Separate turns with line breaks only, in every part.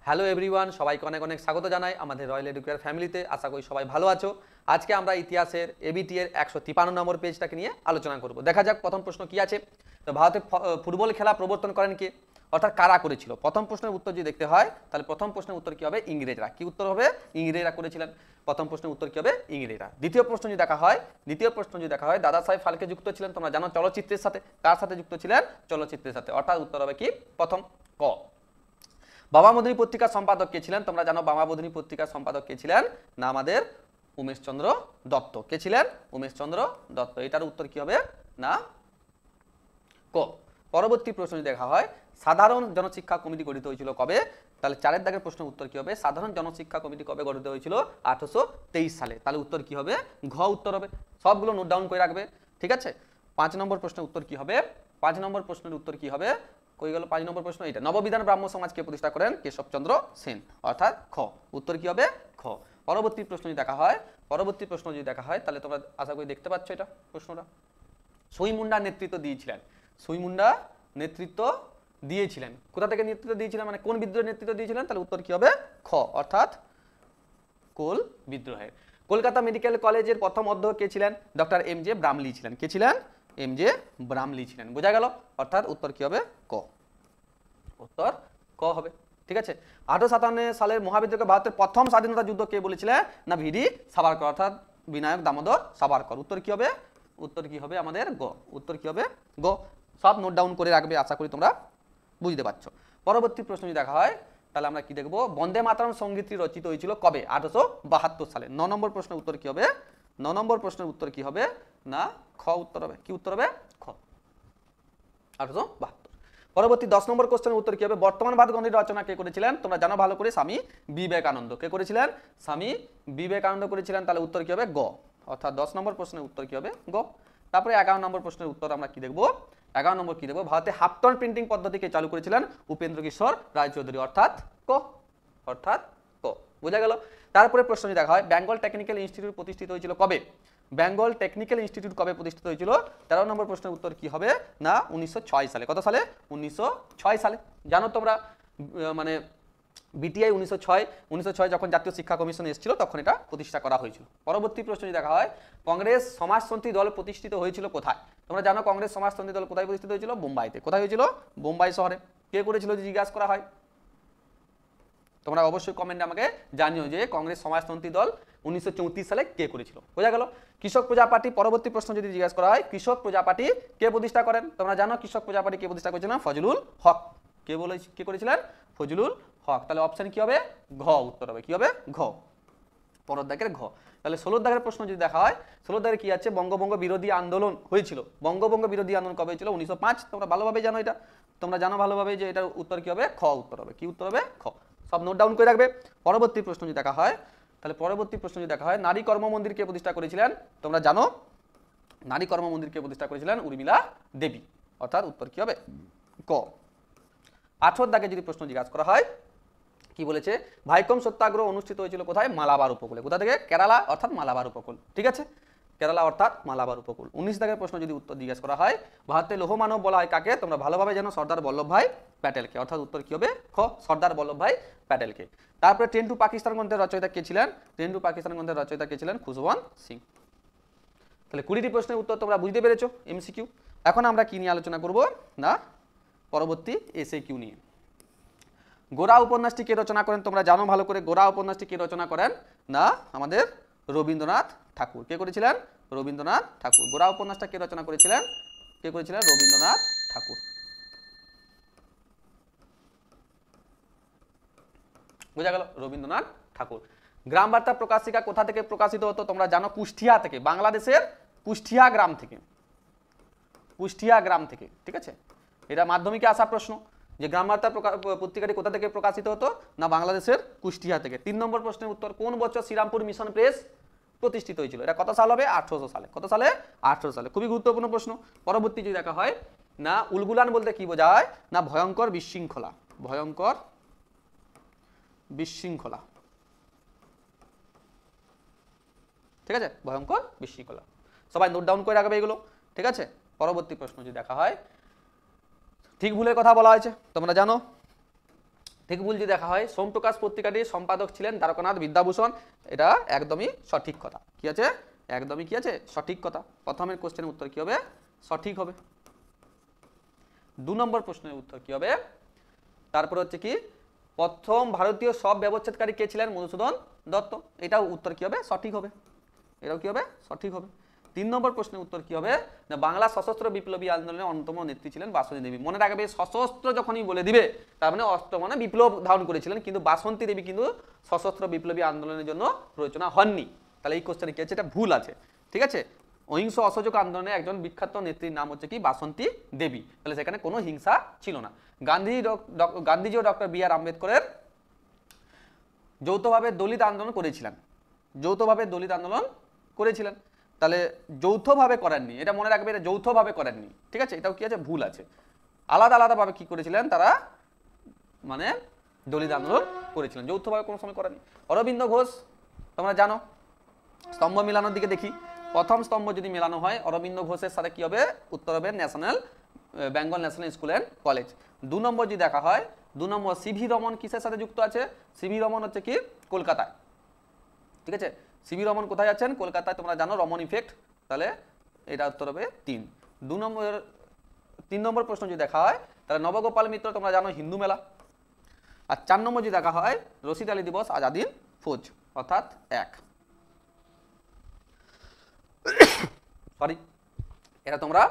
Hello everyone, সবাইকে অনেক অনেক স্বাগত জানাই আমাদের রয়্যাল এডুকেয়ার ফ্যামিলিতে। আশা করি সবাই ভালো আছো। আজকে আমরা ইতিহাসের এবিটি এর 153 নম্বর পেজটাকে নিয়ে আলোচনা করব। দেখা যাক প্রথম প্রশ্ন কি আছে। তো ভারতে ফুটবল খেলা প্রবর্তন করেন কে, অর্থাৎ কারা করেছিল? প্রথম প্রশ্নের উত্তর যদি দেখতে হয় তাহলে প্রথম প্রশ্নের উত্তর কি হবে? ইংরেজরা। কি উত্তর হবে? ইংরেজরা করেছিলেন। প্রথম প্রশ্নের উত্তর কি হবে? ইংরেজরা। দ্বিতীয় প্রশ্ন যদি দেখা হয় দাদা সাহেব ফালকে যুক্ত ছিলেন, তোমরা জানো, চলচ্চিত্রের সাথে। কার সাথে যুক্ত ছিলেন? চলচ্চিত্রের সাথে। অর্থাৎ উত্তর হবে কি? প্রথম ক। বাবা মধুনী পত্রিকার সম্পাদক কে ছিলেন? তোমরা জানো বাবা মধুনী পত্রিকার সম্পাদক কে ছিলেন? না আমাদের উমেশচন্দ্র দত্ত। কে ছিলেন? উমেশচন্দ্র দত্ত। এটার উত্তর কি হবে? না ক। পরবর্তী প্রশ্ন যদি দেখা হয় সাধারণ জনশিক্ষা কমিটি গঠিত হয়েছিল কবে? তাহলে 4 দাগের প্রশ্নের উত্তর কি হবে? সাধারণ জনশিক্ষা কমিটি কবে গঠিত হয়েছিল? 1823 সালে। তাহলে উত্তর কি হবে? ঘ উত্তর হবে। সবগুলো নোট ডাউন করে রাখবে, ঠিক আছে? 5 নম্বর প্রশ্নের উত্তর কি হবে? 5 নম্বর প্রশ্নের উত্তর কি হবে? কই গেল 5 নম্বর প্রশ্ন? এটা নববিধান ব্রাহ্ম সমাজকে প্রতিষ্ঠা করেন কেশবচন্দ্র সেন, অর্থাৎ খ। উত্তর কি হবে? খ। পরবর্তী প্রশ্ন যদি দেখা হয় তাহলে তোমরা আশা করি দেখতে পাচ্ছ এটা প্রশ্নটা। সুই মুন্ডা নেতৃত্ব দিয়েছিলেন। কোথা থেকে নেতৃত্ব দিয়েছিলেন, মানে কোন বিদ্রোহের নেতৃত্ব দিয়েছিলেন? তাহলে উত্তর কি হবে? খ, অর্থাৎ কোল বিদ্রোহের। কলকাতা মেডিকেল কলেজের প্রথম অধ্যক্ষ কে ছিলেন? ডক্টর এম জে ব্রামলি ছিলেন। কে ছিলেন? এম জে ব্রামলি ছিলেন। বোঝা গেল? অর্থাৎ উত্তর কি হবে? ক। উত্তর ক হবে, ঠিক আছে? 1857 সালের মহাবিদ্রোহে ভারতের প্রথম স্বাধীনতা যুদ্ধ কে বলেছিলেন? না ভিডি সাভারকর, অর্থাৎ বিনায়ক দামোদর সাভারকর। উত্তর কি হবে? উত্তর কি হবে আমাদের? গ। উত্তর কি হবে? গ। সব নোট ডাউন করে রাখবে, আশা করি তোমরা বুঝতে পারছো। পরবর্তী প্রশ্ন যদি দেখা হয় তাহলে আমরা কি দেখবো? বন্দে মাতরম সঙ্গীতটি রচিত হয়েছিল কবে? 1872 সালে। 9 নম্বর প্রশ্নের উত্তর কি হবে? 9 নম্বর প্রশ্নের উত্তর কি হবে? না খ উত্তর হবে। কি উত্তর হবে? খ, 1872। পরবর্তী 10 নম্বর কোশ্চেনের উত্তর কি হবে? বর্তমান ভারত গণিত রচনা কে করেছিলেন? তোমরা জানো ভালো করে, স্বামী বিবেকানন্দ। কে করেছিলেন? স্বামী বিবেকানন্দ করেছিলেন। তাহলে উত্তর কি হবে? গ। অর্থাৎ 10 নম্বর প্রশ্নের উত্তর কি হবে? গ। তারপরে 11 নম্বর প্রশ্নের উত্তর আমরা কি দেখবো? 11 নম্বর কি দেখবো? ভারতে হাফটন প্রিন্টিং পদ্ধতিকে চালু করেছিলেন উপেন্দ্র কিশোর রায়চৌধুরী, অর্থাৎ ক। অর্থাৎ ক। বোঝা গেল? তারপরে প্রশ্ন যদি দেখা হয় বেঙ্গল টেকনিক্যাল ইনস্টিটিউট প্রতিষ্ঠিত হয়েছিল কবে? বেঙ্গল টেকনিক্যাল ইনস্টিটিউট কবে প্রতিষ্ঠিত হয়েছিল? 13 নম্বর প্রশ্নের উত্তর কি হবে? না 1906 সালে। কত সালে? 1906 সালে। জানো তোমরা মানে বিটিআই 1906 যখন জাতীয় শিক্ষা কমিশন এসেছিল তখন এটা প্রতিষ্ঠা করা হয়েছিল। পরবর্তী প্রশ্ন যদি দেখা হয় কংগ্রেস সমাজতন্ত্রী দল প্রতিষ্ঠিত হয়েছিল কোথায়? তোমরা জানো কংগ্রেস সমাজতন্ত্রী দল কোথায় প্রতিষ্ঠিত হয়েছিল? বোম্বাইতে। কোথায় হয়েছিল? বোম্বাই শহরে। কে করেছিল যদি জিজ্ঞাসা করা হয়? তোমরা অবশ্যই কমেন্টে আমাকে জানিও যে কংগ্রেস সমাজতন্ত্রী দল 1934 সালে কে করেছিল। বোঝা গেল? কৃষক প্রজা পার্টি, পরবর্তী প্রশ্ন যদি জিজ্ঞাসা করা হয় কৃষক প্রজা পার্টি কে প্রতিষ্ঠা করেন? তোমরা জানো কৃষক প্রজা পার্টি কে প্রতিষ্ঠা করেছিলেন? ফজলুল হক। কে করেছিলেন? ফজলুল হক। তাহলে অপশন কি হবে? ঘ উত্তর হবে। কি হবে? ঘ। পরের দাগের ঘ। তাহলে 16 দাগের প্রশ্ন যদি দেখা হয় 16 দাগে কি আছে? বঙ্গভঙ্গ বিরোধী আন্দোলন হয়েছিল। বঙ্গভঙ্গ বিরোধী আন্দোলন কবে হয়েছিল? 1905। তোমরা ভালোভাবে জানো এটা। তোমরা জানো ভালোভাবে যে এটার উত্তর কি হবে? খ উত্তর হবে। কি উত্তর হবে? খ। সব নোট ডাউন করে রাখবে। পরবর্তী প্রশ্ন যদি দেখা হয় নারী কর্ম মন্দির কে প্রতিষ্ঠা করেছিলেন? তোমরা জানো নারী কর্ম মন্দির কে প্রতিষ্ঠা করেছিলেন? উর্মিলা দেবী। অর্থাৎ উত্তর কি হবে? ক। 18 দাগে যদি প্রশ্ন জিজ্ঞাসা করা হয় কি বলেছে? ভাইকম সত্যাগ্রহ অনুষ্ঠিত হয়েছিল কোথায়? মালাবার উপকূলে। কোথা থেকে? কেরালা, অর্থাৎ মালাবার উপকূল। ঠিক আছে, কেরালা অর্থাৎ মালাবার উপকূল। 19 দাগের প্রশ্ন যদি উত্তর জিজ্ঞাসা করা হয় ভারতের লৌহ মানব বলা হয় কাকে? তোমরা ভালোভাবে জানো সর্দার বল্লভভাই প্যাটেলকে। অর্থাৎ উত্তর কি হবে? খ, সর্দার বল্লভভাই প্যাটেলকে। তারপরে ট্রেন টু পাকিস্তান গ্রন্থের রচয়িতা কে ছিলেন? খুশবন্ত সিং। তাহলে 20টি প্রশ্নের উত্তর তোমরা বুঝতে পেরেছো, এমসিকিউ। এখন আমরা কি নিয়ে আলোচনা করব? না পরবর্তী এসএকিউ নিয়ে। গোরা উপন্যাসটি কে রচনা করেন? তোমরা জানো ভালো করে গোরা উপন্যাসটি কে রচনা করেন? না আমাদের রবীন্দ্রনাথ ঠাকুর। কে করেছিলেন? রবীন্দ্রনাথ ঠাকুর। গোরা উপন্যাসটা কে রচনা করেছিলেন? রবীন্দ্রনাথ ঠাকুর। বোঝা গেল? রবীন্দ্রনাথ ঠাকুর। গ্রাম বার্তা প্রকাশিকা কোথা থেকে প্রকাশিত হতো? তোমরা জানো কুষ্টিয়া থেকে, বাংলাদেশের কুষ্টিয়া গ্রাম থেকে। ঠিক আছে, এটা মাধ্যমিকে আসা প্রশ্ন যে গ্রাম বার্তা পত্রিকাটি কোথা থেকে প্রকাশিত হতো? না বাংলাদেশের কুষ্টিয়া থেকে। 3 নম্বর প্রশ্নের উত্তর কোন বছর শ্রীরামপুর মিশন প্রেস প্রতিষ্ঠিত হয়েছিল? এটা কত সাল হবে? 1800 সালে। কত সালে? 1800 সালে। খুবই গুরুত্বপূর্ণ প্রশ্ন। পরবর্তী যদি দেখা হয় না উলগুলান বলতে কি বোঝায়? না ভয়ঙ্কর বিশৃঙ্খলা। ঠিক আছে, ভয়ঙ্কর বিশৃঙ্খলা। সবাই নোট ডাউন করে রাখবে এগুলো, ঠিক আছে? পরবর্তী প্রশ্ন যদি দেখা হয় ঠিক ভুলের কথা বলা হয়েছে। তোমরা জানো ঠিক ভুল যদি দেখা হয়, সোমপ্রকাশ পত্রিকাটির সম্পাদক ছিলেন দ্বারকানাথ বিদ্যাভূষণ, এটা একদমই সঠিক কথা। কি আছে? একদমই কি আছে? সঠিক কথা। প্রথমের কোশ্চেনের উত্তর কি হবে? সঠিক হবে। 2 নম্বর প্রশ্নের উত্তর কি হবে? তারপর হচ্ছে কি, প্রথম ভারতীয় সব ব্যবচ্ছেদকারী কে ছিলেন? মধুসূদন দত্ত, এটাও উত্তর কি হবে? সঠিক হবে। এটাও কি হবে? সঠিক হবে। 3 নম্বর প্রশ্নের উত্তর কি হবে? না, বাংলা সশস্ত্র বিপ্লবী আন্দোলনের অন্যতম নেত্রী ছিলেন বাসন্তী দেবী। মনে রাখবে, সশস্ত্র যখনই বলে দিবে তার মানে অস্ত্র মানে বিপ্লব ধারণ করেছিলেন, কিন্তু বাসন্তী দেবী কিন্তু সশস্ত্র বিপ্লবী আন্দোলনের জন্য রচনা হননি। তাহলে এই কোশ্চেনে কি আছে? এটা ভুল আছে। ঠিক আছে, অহিংস অসহযোগ আন্দোলনের একজন বিখ্যাত নেত্রীর নাম হচ্ছে কি? বাসন্তী দেবী। তাহলে সেখানে কোনো হিংসা ছিল না। গান্ধীজি ও ডক্টর বি.আর. আম্বেদকরের যৌথভাবে দলিত আন্দোলন করেছিলেন। যৌথভাবে দলিত আন্দোলন করেছিলেন, তাহলে যৌথভাবে করেননি, এটা মনে রাখবে, এটা যৌথভাবে করেননি। ঠিক আছে, এটাও কি আছে? ভুল আছে। আলাদা আলাদাভাবে কি করেছিলেন তারা? মানে দলিত আন্দোলন করেছিলেন, যৌথভাবে কোনো সময় করেননি। অরবিন্দ ঘোষ তোমরা জানো, স্তম্ভ মেলানোর দিকে দেখি। প্রথম স্তম্ভ যদি মেলানো হয় অরবিন্দ ঘোষের সাথে কি হবে? উত্তর হবে national Bengal national school and college. 2 নম্বর যদি দেখা হয়, 2 নম্বর সিভি রমন কিসের সাথে যুক্ত আছে? সিভি রমন হচ্ছে কি? কলকাতায়। ঠিক আছে, সিভি রমন কোথায় আছেন? কলকাতায়। তোমরা জানো রমন ইফেক্ট, তাহলে এটা উত্তর হবে 3। 3 নম্বর প্রশ্ন যদি দেখা হয় তাহলে নবগোপাল মিত্র তোমরা জানো হিন্দু মেলা। আর 4 নম্বর যদি দেখা হয় রশিদ আলী দিবস আজাদিন ফৌজ, অর্থাৎ 1। সরি, এটা তোমরা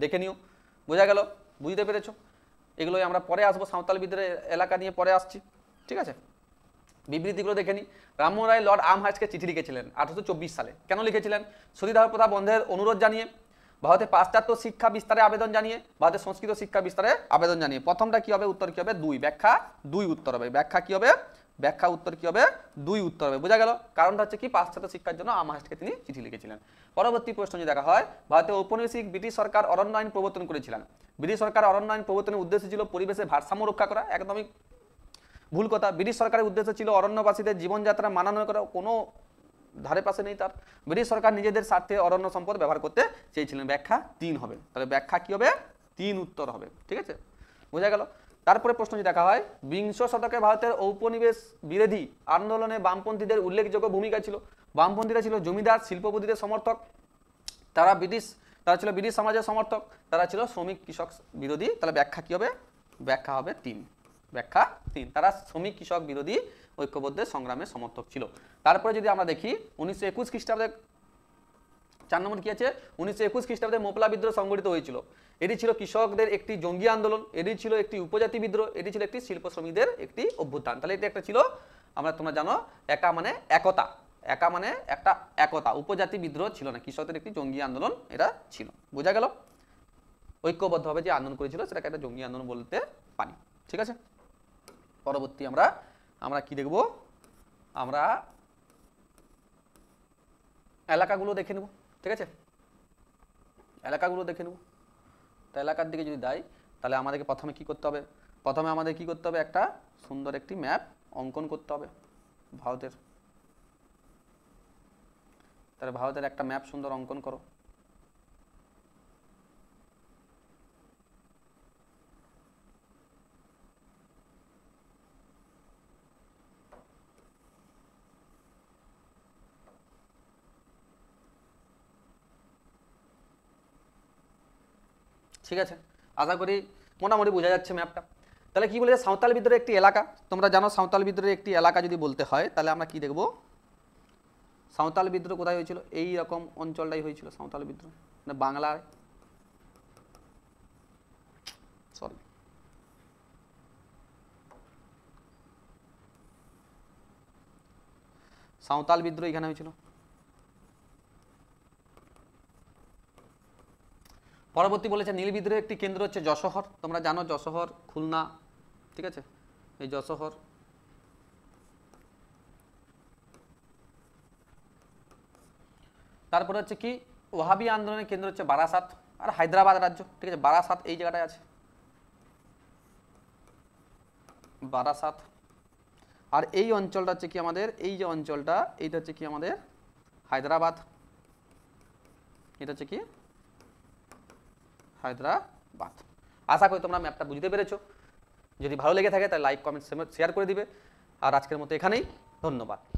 দেখে নিও। বোঝা গেল? বুঝতে পেরেছো? এগুলোই আমরা পরে আসবো, সাঁওতাল বিদ্রোহ এলাকা নিয়ে পরে আসছি। ঠিক আছে, বিবৃতিগুলো দেখে নিই। রামমোহন রায় লর্ড আমহার্স্টকে চিঠি লিখেছিলেন 1824 সালে। কেন লিখেছিলেন? সতীদাহ প্রথা বন্ধের অনুরোধ জানিয়ে, ভারতে পাশ্চাত্য শিক্ষা বিস্তারে আবেদন জানিয়ে, ভারতের সংস্কৃত শিক্ষা বিস্তারে আবেদন জানিয়ে। প্রথমটা কি হবে? উত্তর কি হবে? 2। ব্যাখ্যা 2 উত্তর হবে। ব্যাখ্যা কি হবে? ব্যাখ্যা উত্তর কি হবে? 2 উত্তর হবে। বোঝা গেল? কারণটা হচ্ছে কি? পাশ্চাত্য শিক্ষার জন্য আমহার্স্টকে তিনি চিঠি লিখেছিলেন। পরবর্তী প্রশ্ন যদি দেখা হয়, ভারতের ঔপনিবেশিক ব্রিটিশ সরকার অরণ্য আইন প্রবর্তন করেছিলেন। ব্রিটিশ সরকার অরণ্য আইন প্রবর্তনের উদ্দেশ্য ছিল পরিবেশের ভারসাম্য রক্ষা করা। একদমই ভুল কথা। ব্রিটিশ সরকারের উদ্দেশ্য ছিল অরণ্যবাসীদের জীবনযাত্রা মানানো করা, কোনো ধারে পাশে নেই তার। ব্রিটিশ সরকার নিজেদের স্বার্থে অরণ্য সম্পদ ব্যবহার করতে চেয়েছিলেন। ব্যাখ্যা 3 হবে। তাহলে ব্যাখ্যা কি হবে? 3 উত্তর হবে। ঠিক আছে, বোঝা গেল? তারপরে প্রশ্ন যদি দেখা হয়, বিংশ শতকে ভারতের ঔপনিবেশ বিরোধী আন্দোলনে বামপন্থীদের উল্লেখযোগ্য ভূমিকা ছিল। বামপন্থীরা ছিল জমিদার শিল্পপতিদের সমর্থক, তারা ছিল ব্রিটিশ সমাজের সমর্থক, তারা ছিল শ্রমিক কৃষক বিরোধী। তাহলে ব্যাখ্যা কি হবে? ব্যাখ্যা হবে 3। ব্যাখ্যা 3, তারা শ্রমিক কৃষক বিরোধী ঐক্যবদ্ধ সংগ্রামের সমর্থক ছিল। তারপরে যদি আমরা দেখি 1921 খ্রিস্টাব্দে 4 নম্বর কি আছে? 1921 খ্রিস্টাব্দে মোপলা বিদ্রোহ সংগঠিত হয়েছিল। এটি ছিল কৃষকদের একটি জঙ্গি আন্দোলন, এটি ছিল একটি উপজাতি বিদ্রোহ, এটি ছিল একটি শিল্প শ্রমিকদের একটি অভ্যুত্থান। তাহলে এটা একটা ছিল, তোমরা জানো, একা মানে একতা, একা মানে একটা একতা, উপজাতি বিদ্রোহ ছিল না, কৃষকদের একটি জঙ্গি আন্দোলন এটা ছিল। বোঝা গেল? ঐক্যবদ্ধভাবে যে আন্দোলন করেছিল সেটাকে একটা জঙ্গি আন্দোলন বলতে পারি। ঠিক আছে, পরবর্তী আমরা কি দেখব? আমরা এলাকাগুলো দেখে নেব। ঠিক আছে, এলাকাগুলো দেখে নেব। তো এলাকার দিকে যদি যাই তাহলে আমাদেরকে প্রথমে কি করতে হবে? প্রথমে আমাদের কি করতে হবে? একটা সুন্দর একটি ম্যাপ অঙ্কন করতে হবে ভারতের। তাহলে ভারতের একটা ম্যাপ সুন্দর অঙ্কন করো। ঠিক আছে, আশা করি মোটামুটি বোঝা যাচ্ছে ম্যাপটা। তাহলে কি বলেছে? সাঁওতাল বিদ্রোহের একটি এলাকা। তোমরা জানো সাঁওতাল বিদ্রোহের একটি এলাকা যদি বলতে হয় তাহলে আমরা কি দেখব? সাঁওতাল বিদ্রোহ কোথায় হয়েছিল? এই রকম অঞ্চলটাই হয়েছিল সাঁওতাল বিদ্রোহ, মানে বাংলায়। সরি, সাঁওতাল বিদ্রোহ এখানে হয়েছিল। পরবর্তী বলেছে নীল বিদ্রোহের একটি কেন্দ্র হচ্ছে যশোহর। তোমরা জানো যশোহর খুলনা। ঠিক আছে, এই যশোহর। তারপরে হচ্ছে কি? ওহাবি আন্দোলনের কেন্দ্র হচ্ছে বারাসাত আর হায়দ্রাবাদ রাজ্য। ঠিক আছে, বারাসাত এই জায়গাটায় আছে, বারাসাত। আর এই অঞ্চলটা হচ্ছে কি আমাদের, এই যে অঞ্চলটা, এইটা হচ্ছে কি আমাদের হায়দ্রাবাদ। এটা হচ্ছে কি হায়দ্রাবাদ। আশা করি তোমরা ম্যাপটা বুঝতে পেরেছো। যদি ভালো লেগে থাকে তাহলে লাইক কমেন্ট শেয়ার করে দিবে। আর আজকের মতো এখানেই, ধন্যবাদ।